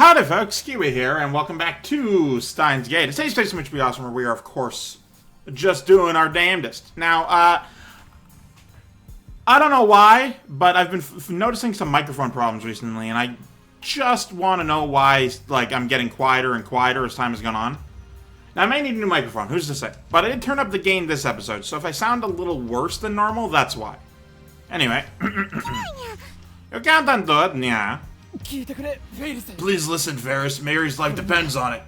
Howdy folks, Keywii here, and welcome back to Steins Gate. Today's place in which we awesome, where we are, of course, just doing our damnedest. Now, I don't know why, but I've been noticing some microphone problems recently, and I just want to know why, like, I'm getting quieter and quieter as time has gone on. Now, I may need a new microphone, who's to say? But I did turn up the gain this episode, so if I sound a little worse than normal, that's why. Anyway. You can't undo it, yeah. Please listen, Ferris. Mary's life depends on it.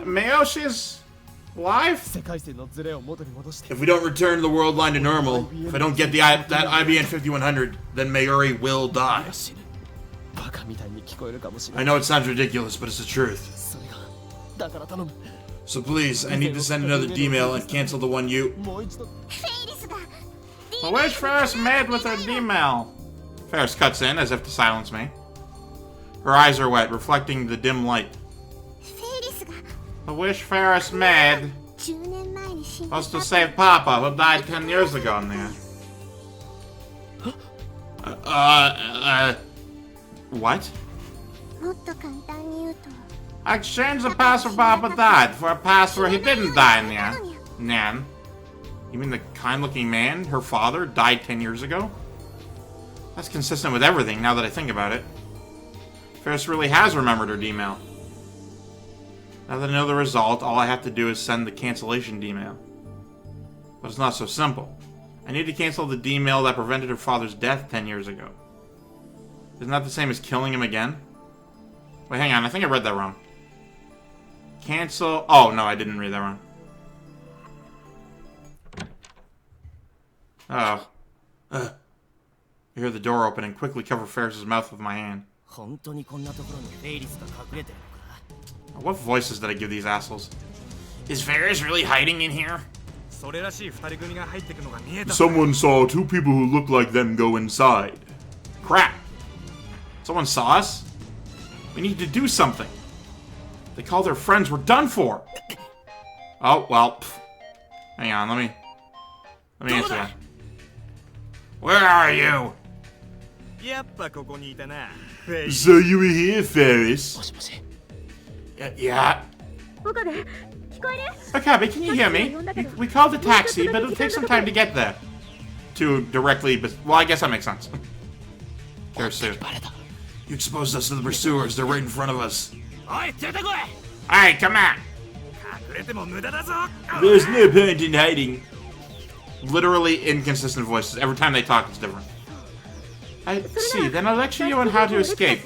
Mayoshi's life? If we don't return the world line to normal, if I don't get that IBN 5100, then Mayuri will die. I know it sounds ridiculous, but it's the truth. So please, I need to send another D-mail and cancel the one you... I wish Ferris mad with her D-mail. Ferris cuts in, as if to silence me. Her eyes are wet, reflecting the dim light. I wish Ferris mad. Supposed to save Papa, who died 10 years ago in there. What? I exchanged the past where Papa died for a past where he didn't die in there. Nan. You mean the kind-looking man, her father, died 10 years ago? That's consistent with everything, now that I think about it. Ferris really has remembered her D-mail. Now that I know the result, all I have to do is send the cancellation D-mail. But it's not so simple. I need to cancel the D-mail that prevented her father's death 10 years ago. Isn't that the same as killing him again? Wait, hang on, I think I read that wrong. Cancel... Oh, no, I didn't read that wrong. Oh. I hear the door open and quickly cover Ferris's mouth with my hand. What voices did I give these assholes? Is Ferris really hiding in here? Someone saw two people who look like them go inside. Crap. Someone saw us? We need to do something. They call their friends. We're done for. Oh, well. Hang on, let me answer that. Where are you? So you were here, Ferris? Yeah. Okabe, can you hear me? We called a taxi, but it'll take some time to get there. Well, I guess that makes sense. Karasu. You exposed us to the pursuers. They're right in front of us. Alright, come on. There's no point in hiding. Literally inconsistent voices. Every time they talk, it's different. I see. Then I'll lecture you on how to escape.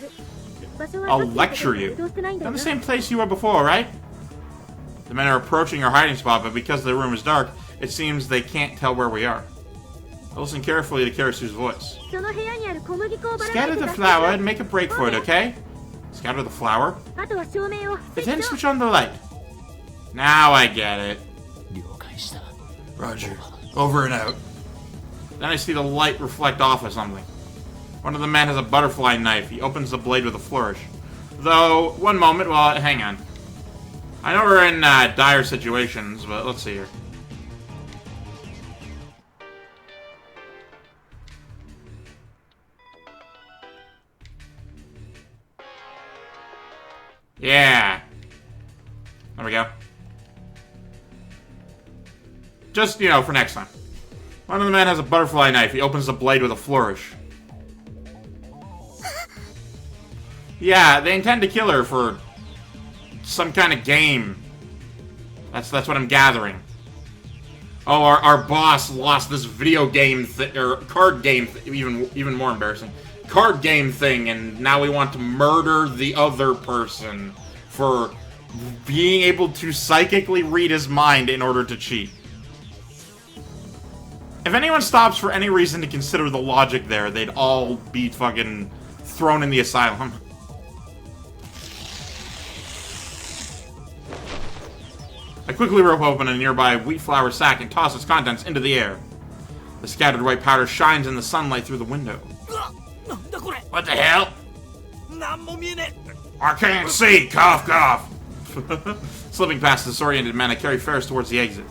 I'll lecture you? In the same place you were before, right? The men are approaching our hiding spot, but because the room is dark, it seems they can't tell where we are. I'll listen carefully to Karasu's voice. Scatter the flower and make a break for it, okay? Scatter the flower? Then switch on the light. Now I get it. Roger. Over and out. Then I see the light reflect off of something. One of the men has a butterfly knife. He opens the blade with a flourish. Though, one moment, well, hang on. I know we're in dire situations, but let's see here. Yeah. There we go. Just, you know, for next time. One of the men has a butterfly knife. He opens the blade with a flourish. Yeah, they intend to kill her for some kind of game. That's what I'm gathering. Oh, our boss lost this video game or card game even more embarrassing. Card game thing, and now we want to murder the other person for being able to psychically read his mind in order to cheat. If anyone stops for any reason to consider the logic there, they'd all be fucking thrown in the asylum. I quickly rip open a nearby wheat flour sack and toss its contents into the air. The scattered white powder shines in the sunlight through the window. What the hell? I can't see! Cough, cough! Slipping past the disoriented men, I carry Ferris towards the exit.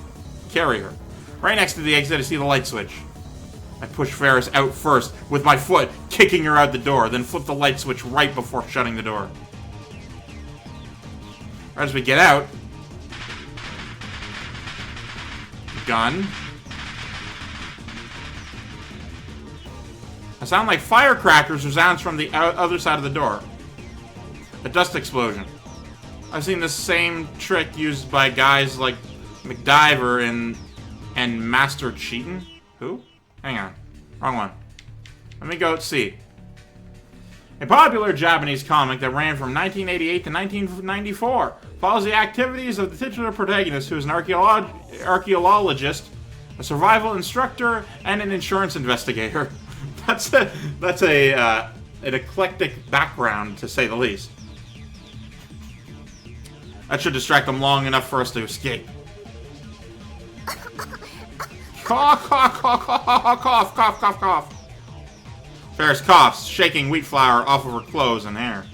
Carry her. Right next to the exit, I see the light switch. I push Ferris out first with my foot, kicking her out the door, then flip the light switch right before shutting the door. Right as we get out, gun. I sound like firecrackers resounds from the other side of the door. A dust explosion. I've seen the same trick used by guys like McDiver and Master Cheatin'. Who? Hang on. Wrong one. Let me go see. A popular Japanese comic that ran from 1988 to 1994 follows the activities of the titular protagonist, who is an archaeologist, a survival instructor, and an insurance investigator. That's an eclectic background, to say the least. That should distract them long enough for us to escape. Cough, cough, cough, cough, cough, cough, cough, cough. Ferris coughs, shaking wheat flour off of her clothes and hair.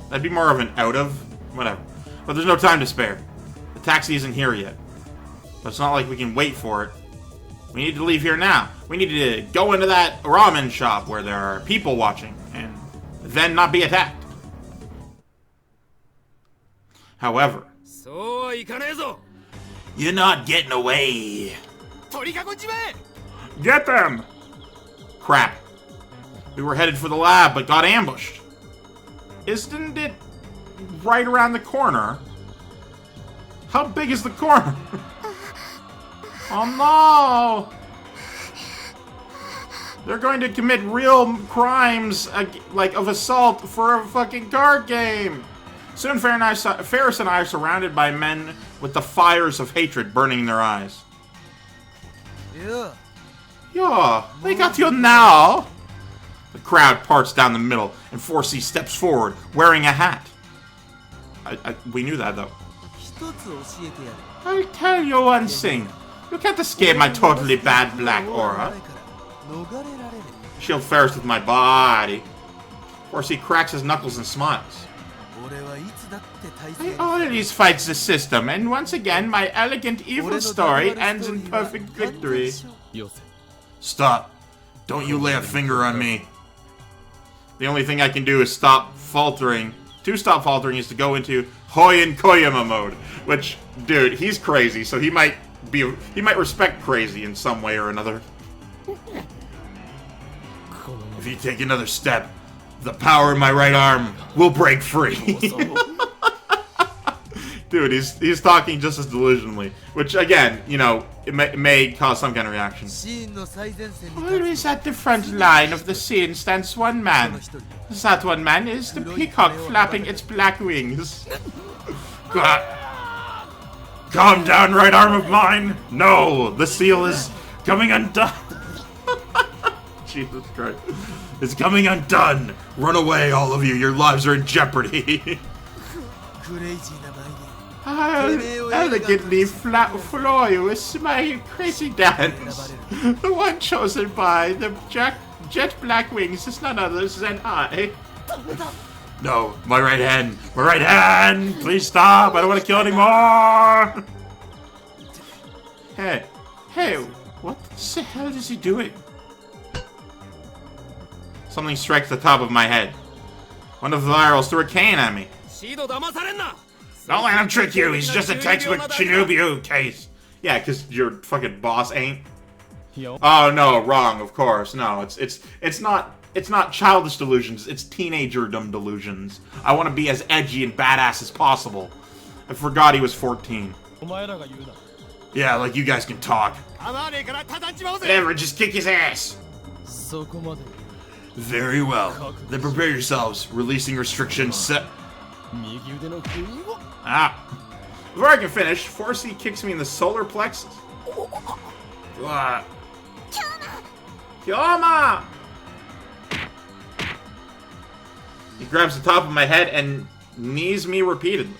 That'd be more of an out of. Whatever. But there's no time to spare. The taxi isn't here yet. But it's not like we can wait for it. We need to leave here now. We need to go into that ramen shop where there are people watching, and then not be attacked. However, you're not getting away. Get them! Crap. We were headed for the lab, but got ambushed. Isn't it right around the corner? How big is the corner? Oh no! They're going to commit real crimes, like of assault, for a fucking card game! Soon Ferris and I are surrounded by men with the fires of hatred burning in their eyes. Yeah, they got you now! The crowd parts down the middle, and 4C steps forward, wearing a hat. We knew that, though. I'll tell you one thing. You can't escape my totally bad black aura. Shield Ferris with my body. 4C cracks his knuckles and smiles. I always fight the system, and once again, my elegant evil story ends in perfect victory. Stop. Don't you lay a finger on me. The only thing I can do is stop faltering. To stop faltering is to go into Hououin Kyouma mode. Which, dude, he's crazy, so he might respect crazy in some way or another. If you take another step, the power in my right arm will break free. Dude, he's talking just as delusionally. Which, again, you know, it may cause some kind of reaction. Always at the front line of the scene stands one man. That one man is the peacock flapping its black wings. Calm down, right arm of mine! No! The seal is coming undone! Jesus Christ. It's coming undone! Run away, all of you! Your lives are in jeopardy! I'll elegantly floor you with my crazy dance. The one chosen by the jet black wings is none other than I. No, my right hand! My right hand! Please stop! I don't want to kill anymore! Hey, what the hell is he doing? Something strikes the top of my head. One of the virals threw a cane at me. Don't let him trick you, he's just a textbook Shinobu case. Yeah, because your fucking boss ain't. Oh no, wrong, of course. No, it's not childish delusions, it's teenagerdom delusions. I want to be as edgy and badass as possible. I forgot he was 14. Yeah, like you guys can talk. Whatever, just kick his ass. Very well. Then prepare yourselves. Releasing restrictions set. Before I can finish, 4C kicks me in the solar plexus. Kyouma! He grabs the top of my head and knees me repeatedly.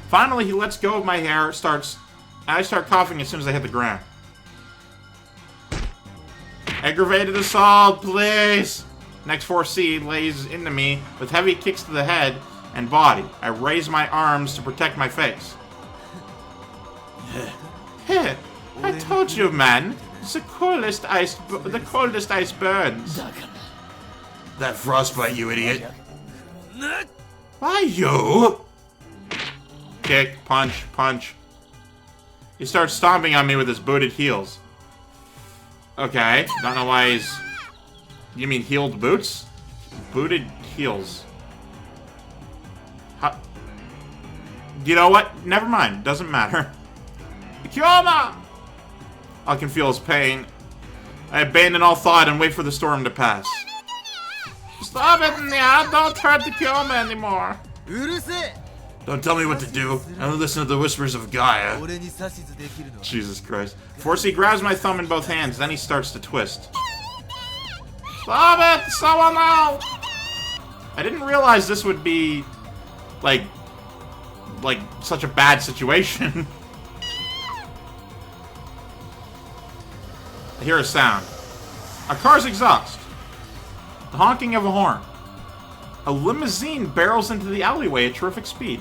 Finally, he lets go of my hair, I start coughing as soon as I hit the ground. Aggravated assault, please! Next 4C lays into me with heavy kicks to the head and body. I raise my arms to protect my face. Here, I told you, man. The coldest ice burns. That frostbite, you idiot. Why, you? Kick, punch, punch. He starts stomping on me with his booted heels. Okay, don't know why he's... You mean heeled boots? Booted heels. How... You know what? Never mind. Doesn't matter. Kyouma! I can feel his pain. I abandon all thought and wait for the storm to pass. Stop it, Nya! Don't hurt the Kyouma anymore! Don't tell me what to do. I don't listen to the whispers of Gaia. Jesus Christ. Forsey grabs my thumb in both hands, then he starts to twist. Stop it! Someone else! I didn't realize this would be, like such a bad situation. I hear a sound. A car's exhaust. The honking of a horn. A limousine barrels into the alleyway at terrific speed.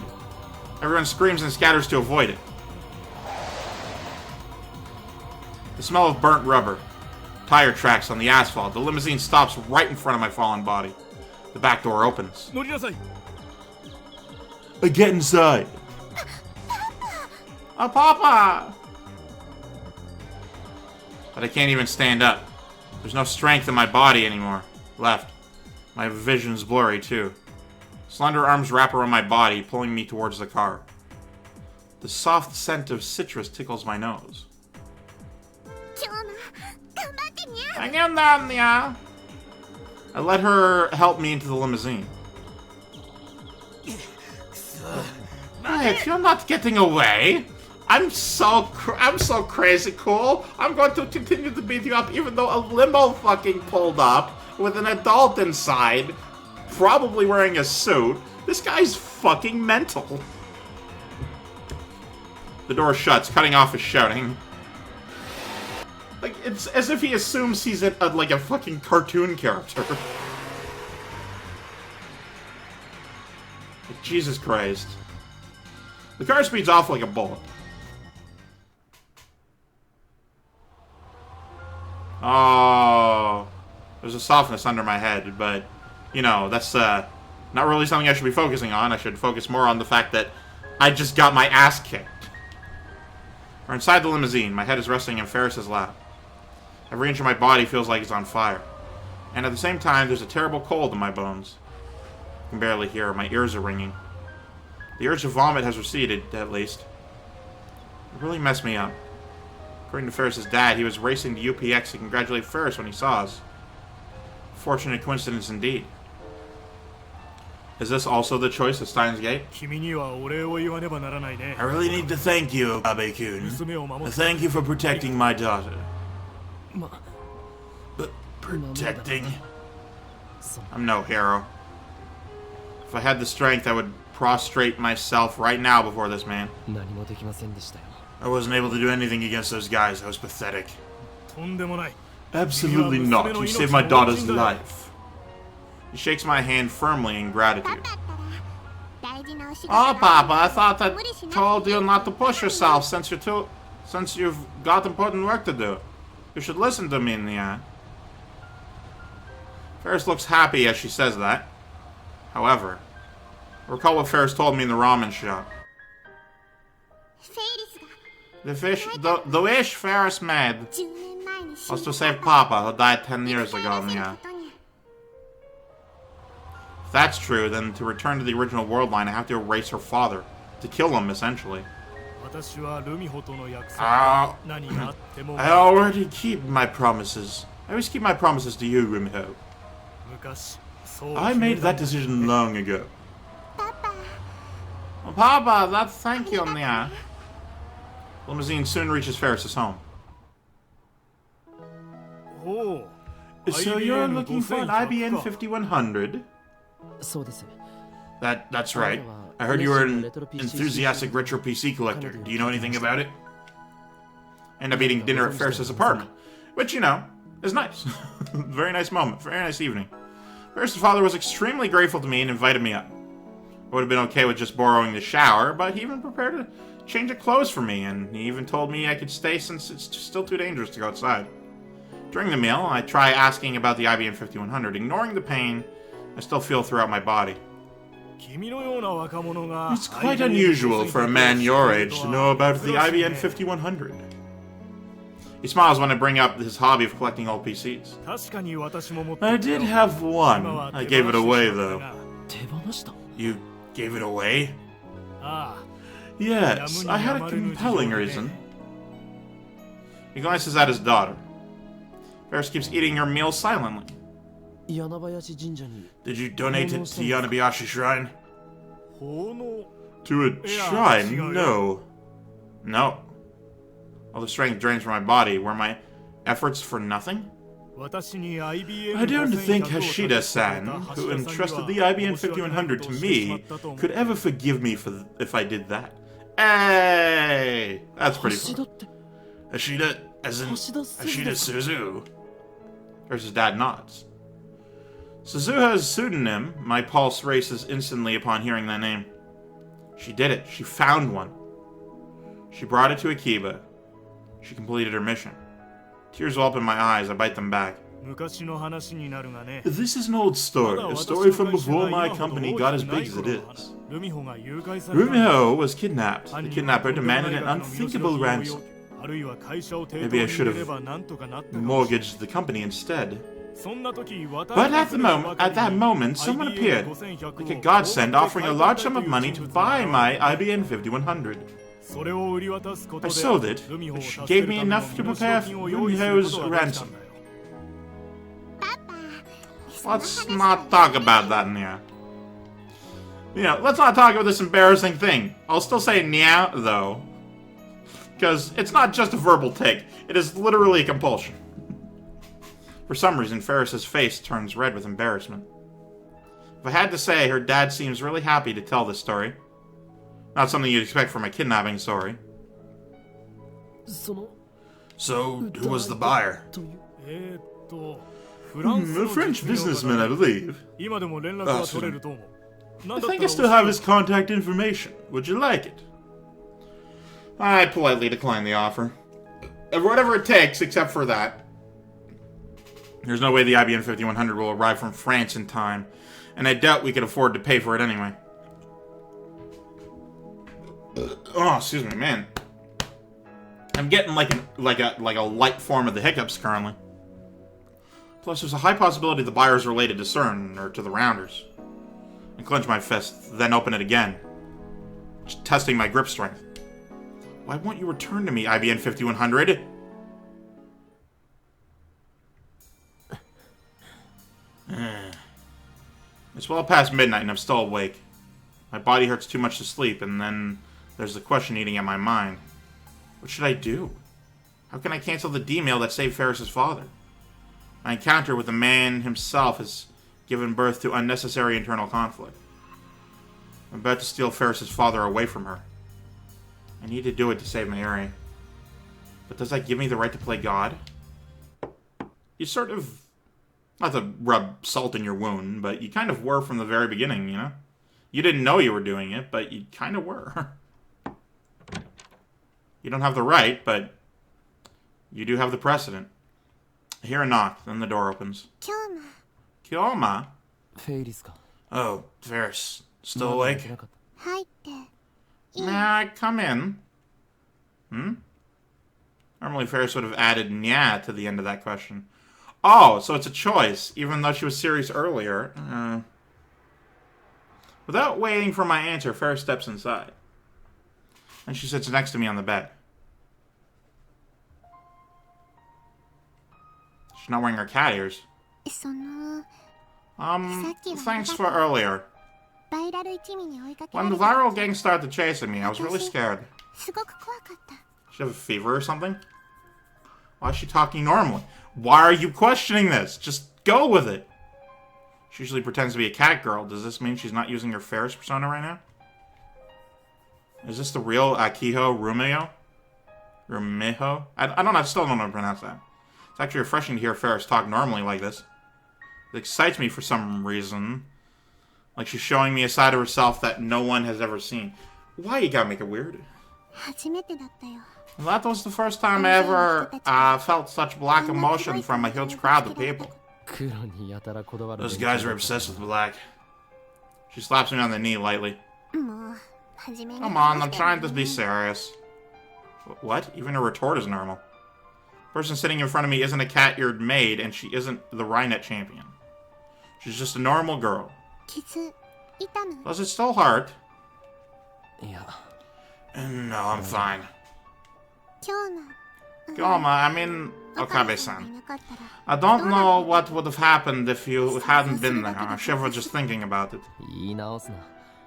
Everyone screams and scatters to avoid it. The smell of burnt rubber. Tire tracks on the asphalt. The limousine stops right in front of my fallen body. The back door opens. Get inside. Papa! But I can't even stand up. There's no strength in my body anymore. Left. My vision's blurry, too. Slender arms wrap around my body, pulling me towards the car. The soft scent of citrus tickles my nose. Hang in there, Nya. I let her help me into the limousine. Hey, you're not getting away. I'm so crazy cool. I'm going to continue to beat you up even though a limo fucking pulled up with an adult inside, probably wearing a suit. This guy's fucking mental. The door shuts, cutting off his shouting. Like, it's as if he assumes he's like a fucking cartoon character. Like, Jesus Christ. The car speeds off like a bullet. Oh, there's a softness under my head, but, you know, that's not really something I should be focusing on. I should focus more on the fact that I just got my ass kicked. We're inside the limousine. My head is resting in Ferris's lap. Every inch of my body feels like it's on fire. And at the same time, there's a terrible cold in my bones. I can barely hear. My ears are ringing. The urge to vomit has receded, at least. It really messed me up. According to Ferris's dad, he was racing to UPX to congratulate Ferris when he saw us. Fortunate coincidence indeed. Is this also the choice of Steins Gate? I really need to thank you, Okabe-kun. Thank you for protecting my daughter. But protecting? I'm no hero. If I had the strength, I would prostrate myself right now before this man. I wasn't able to do anything against those guys. I was pathetic. Absolutely not. You saved my daughter's life. He shakes my hand firmly in gratitude. Oh, Papa, I thought I told you not to push yourself since you've got important work to do. You should listen to me, Nya. Ferris looks happy as she says that. However, recall what Ferris told me in the ramen shop. The wish Ferris made was to save Papa, who died 10 years ago, Nya. If that's true, then to return to the original world line, I have to erase her father. To kill him, essentially. I already keep my promises. I always keep my promises to you, Rumiho. I made that decision long ago. Papa, that's thank you, Nya. The limousine soon reaches Ferris's home. So you're looking for an IBN 5100? That's right. I heard you were an enthusiastic retro PC collector. Do you know anything about it? I end up eating dinner at Ferris's apartment, which, you know, is nice. Very nice moment. Very nice evening. Ferris's father was extremely grateful to me and invited me up. I would have been okay with just borrowing the shower, but he even prepared to change of clothes for me, and he even told me I could stay since it's still too dangerous to go outside. During the meal, I try asking about the IBM 5100, ignoring the pain I still feel throughout my body. It's quite unusual for a man your age to know about the IBM 5100. He smiles when I bring up his hobby of collecting old PCs. I did have one. I gave it away, though. You gave it away? Yes, I had a compelling reason. He glances at his daughter. Ferris keeps eating her meal silently. Did you donate it to Yanabayashi Shrine? To a shrine? No. No. All the strength drains from my body. Were my efforts for nothing? I don't think Hashida-san, who entrusted the IBM 5100 to me, could ever forgive me if I did that. Hey! That's pretty fun. Hashida, as in Hashida Suzu. Versus dad nods. Suzuha's pseudonym, my pulse races instantly upon hearing that name. She did it. She found one. She brought it to Akiba. She completed her mission. Tears well up in my eyes. I bite them back. This is an old story. A story from before my company got as big as it is. Rumiho was kidnapped. The kidnapper demanded an unthinkable ransom. Maybe I should have mortgaged the company instead. But at that moment, someone appeared, like a godsend, offering a large sum of money to buy my IBM 5100. I sold it, but she gave me enough to prepare Rumiho's ransom. Let's not talk about that, Nya. Let's not talk about this embarrassing thing. I'll still say Nya, though. Because it's not just a verbal take. It is literally a compulsion. For some reason, Ferris's face turns red with embarrassment. If I had to say, her dad seems really happy to tell this story. Not something you'd expect from a kidnapping story. So, who was the buyer? A French businessman, I believe. Awesome. I think I still have his contact information. Would you like it? I politely decline the offer. Whatever it takes, except for that. There's no way the IBM 5100 will arrive from France in time, and I doubt we could afford to pay for it anyway. Oh, excuse me, man. I'm getting like a light form of the hiccups currently. Plus, there's a high possibility the buyer is related to CERN or to the Rounders. I clench my fist, then open it again, just testing my grip strength. Why won't you return to me, IBM 5100? It's well past midnight and I'm still awake. My body hurts too much to sleep, and then there's the question eating at my mind. What should I do? How can I cancel the D-mail that saved Ferris's father? My encounter with the man himself has given birth to unnecessary internal conflict. I'm about to steal Ferris's father away from her. I need to do it to save Mayuri. But does that give me the right to play God? You sort of... Not to rub salt in your wound, but you kind of were from the very beginning, you know? You didn't know you were doing it, but you kind of were. You don't have the right, but you do have the precedent. I hear a knock, then the door opens. Kyouma? Oh, Ferris. Still awake? May I come in? Normally Ferris would have added nya to the end of that question. Oh, so it's a choice, even though she was serious earlier. Without waiting for my answer, Ferris steps inside. And she sits next to me on the bed. She's not wearing her cat ears. Thanks for earlier. When the viral gang started chasing me, I was really scared. She have a fever or something? Why is she talking normally? Why are you questioning this? Just go with it. She usually pretends to be a cat girl. Does this mean she's not using her Ferris persona right now? Is this the real Akiho Rumeo? Rumeho? I still don't know how to pronounce that. It's actually refreshing to hear Ferris talk normally like this. It excites me for some reason. Like she's showing me a side of herself that no one has ever seen. Why you gotta make it weird? That was the first time I ever felt such black emotion from a huge crowd of people. Those guys are obsessed with black. She slaps me on the knee lightly. Come on, I'm trying to be serious. What? Even a retort is normal. The person sitting in front of me isn't a cat-eared maid, and she isn't the Rhinet champion. She's just a normal girl. Does it still hurt? No, I'm fine. Kyouma, I mean Okabe-san. I don't know what would have happened if you hadn't been there. I shiver just thinking about it.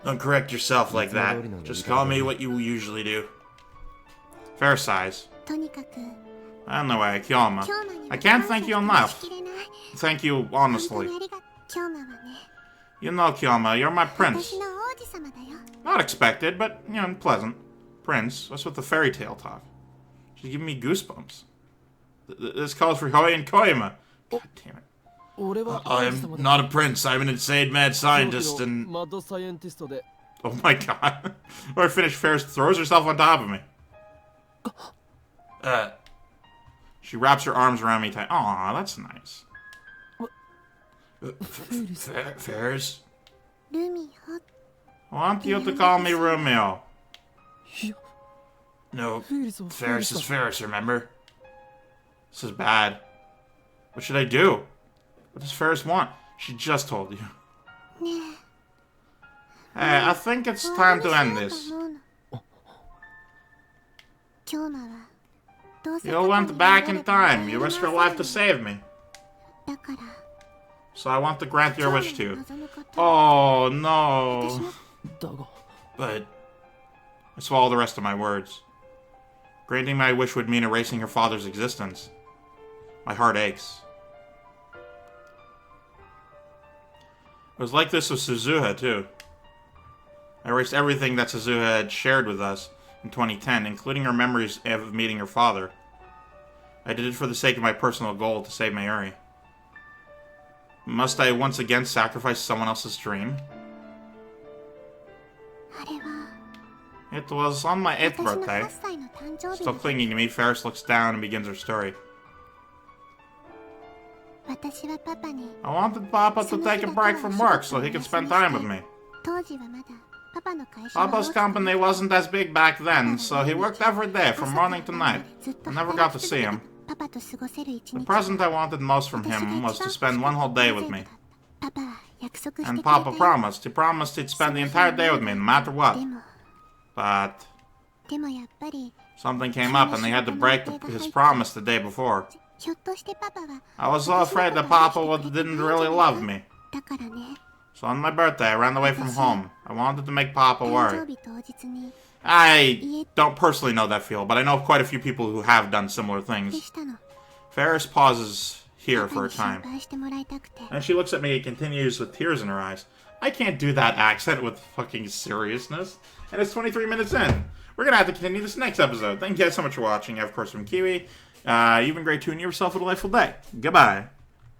Don't correct yourself like that. Just call me what you usually do. Fair size. Anyway, Kyouma, I can't thank you enough. Thank you honestly. You know, Kyouma, you're my prince. Not expected, but, you know, pleasant. Prince, what's with the fairy tale talk? She's giving me goosebumps. This calls for Hououin Kyouma. God damn it. I'm not a prince, I'm an insane mad scientist and... Oh my god. Before I finish, Ferris throws herself on top of me. She wraps her arms around me tight. Aw, that's nice. Ferris? I want you to call me Romeo. No, Ferris is Ferris, remember? This is bad. What should I do? What does Ferris want? She just told you. Hey, I think it's time to end this. You went back in time. You risked your life to save me. So I want to grant your wish too. Oh, no. But I swallow the rest of my words. Granting my wish would mean erasing her father's existence. My heart aches. It was like this with Suzuha, too. I erased everything that Suzuha had shared with us in 2010, including her memories of meeting her father. I did it for the sake of my personal goal to save Mayuri. Must I once again sacrifice someone else's dream? It was on my 8th birthday. Still clinging to me, Ferris looks down and begins her story. I wanted Papa to take a break from work so he could spend time with me. Papa's company wasn't as big back then, so he worked every day from morning to night. I never got to see him. The present I wanted most from him was to spend one whole day with me. And Papa promised. He promised he'd spend the entire day with me, no matter what. But something came up and they had to break his promise the day before. I was so afraid that Papa didn't really love me. So on my birthday, I ran away from home. I wanted to make Papa worry. I don't personally know that feel, but I know quite a few people who have done similar things. Ferris pauses here for a time. And she looks at me and continues with tears in her eyes. I can't do that accent with fucking seriousness. And it's 23 minutes in. We're going to have to continue this next episode. Thank you guys so much for watching. I, of course, am Keywii. You've been great too, and you have yourself a delightful day. Goodbye.